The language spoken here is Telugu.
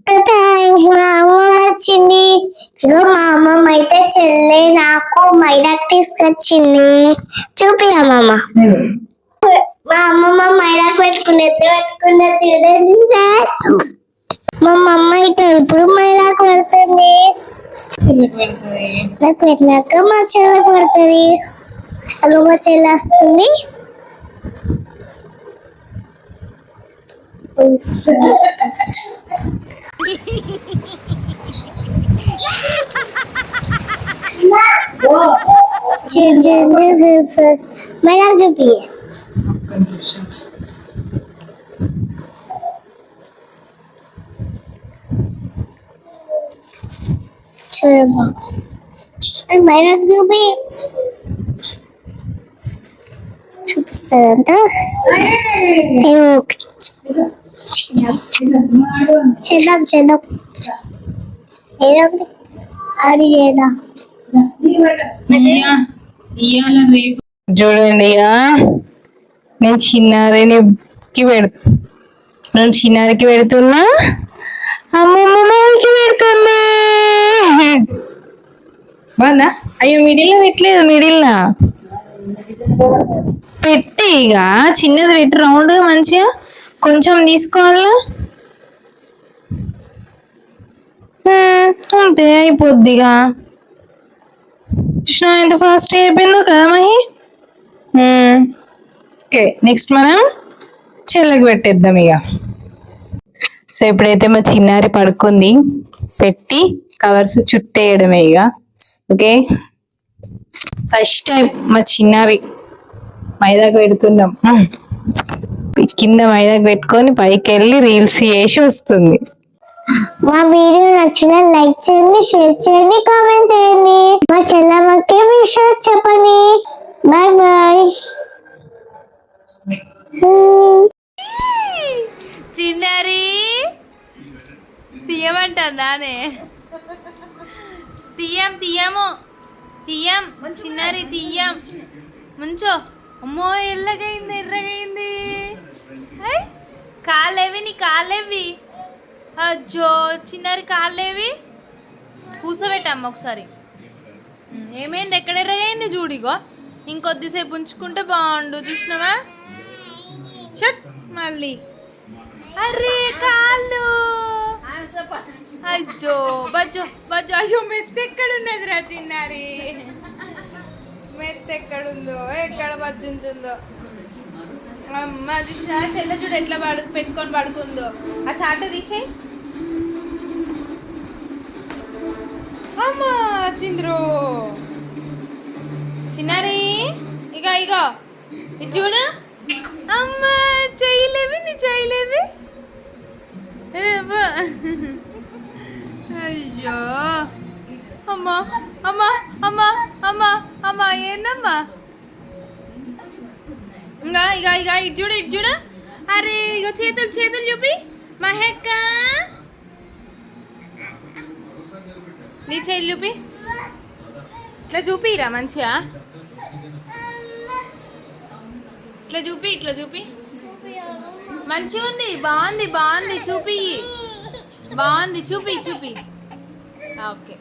థ్యాంక్స్. మా అమ్మమ్మ వచ్చింది. ఇగో మా అమ్మమ్మ అయితే చెల్లె నాకు మైదాకు తీసుకొచ్చింది. చూపి అమ్మమ్మ. మా అమ్మమ్మ మైదాకు పెట్టుకున్న చూడండి సార్. మా అమ్మ అయితే ఇప్పుడు మైదాకు పెడుతుంది. చెల్లెకి పెడుతుంది. నాకు పెట్టినాక మా చెల్లెకి పెడుతుంది. అదో మా చెల్లె వస్తుంది. मैडम चुपिए मैडम चुपी చూపిస్తారంట. చేద్దాం చేద్దాం ఏదో అది చేద్దాం. చూడండి నేను చిన్నారికి పెడుతున్నా, అమ్మమ్మకి పెడుతున్నా. బాగుందా? అయ్యో మిడిల్లో పెట్టలేదు. మిడిల్లా పెట్టి ఇక చిన్నది పెట్టి రౌండ్గా మంచిగా కొంచెం తీసుకోవాలా. అంతే అయిపోద్దిగా. ఎంత ఫాస్ట్ అయిపోయిందో కదా మహి. ఓకే, నెక్స్ట్ మనం చెల్లకి పెట్టేద్దాం ఇక. సో ఇప్పుడైతే మా చిన్నారి పడుకుంది, పెట్టి కవర్స్ చుట్టేయడమే ఇక. ఓకే, ఫస్ట్ టైం మా చిన్నారి మైదాకు పెడుతున్నాం. కింద మైదాకు పెట్టుకొని పైకి వెళ్ళి రీల్స్ చేసి వస్తుంది. మా వీడియో నచ్చిన లైక్ చేయండి, షేర్ చేయండి, కామెంట్ చేయండి. మా చెల్లమ్మకి విషయం చెప్పండి. Bye bye. చిన్నారి తీయమంటానే. తీయము చిన్నారి తీయం. ముంచో. అమ్మో ఎర్రగైంది. కాలేవి నీ కాలేవి. అజ్జో చిన్నారి కాలేవి. కూసబెట్టమ్మ ఒకసారి. ఏమైంది? ఎక్కడ ఎర్రగైంది చూడిగో. ఇంకొద్దిసేపు ఉంచుకుంటే బాగుండు. చూసినావా? షట్ మళ్ళీ. అరే కాళ్ళు. అజ్జో బజ్జో. అయ్యో మెత్త ఎక్కడున్నదిరా చిన్నారి? మెత్త ఎక్కడుందో, ఎక్కడ బజ్జు ఉంటుందో. అమ్మ చూసినా చెల్ల చూడు ఎట్లా పెట్టుకొని పడుకుందో. ఆ చాట తీసేయి. అమ్మా చింద్రో. చిన్నారి ఇగో ఇది చూడు. అమ్మ చేయలేవి నీ చేయలేవి. అయ్యో అమ్మా అమ్మా అమ్మా అమ్మా అమ్మా ఏందమ్మా? ఇక ఇటు చూడు. అరే ఇగో చేతులు చూపి మహెక్క. నీ చేతులు చూపి. ఇట్లా చూపిరా మంచిగా. ఇట్లా చూపి. మంచిగా ఉంది. బాగుంది. చూపి. బాగుంది. చూపి. ఓకే.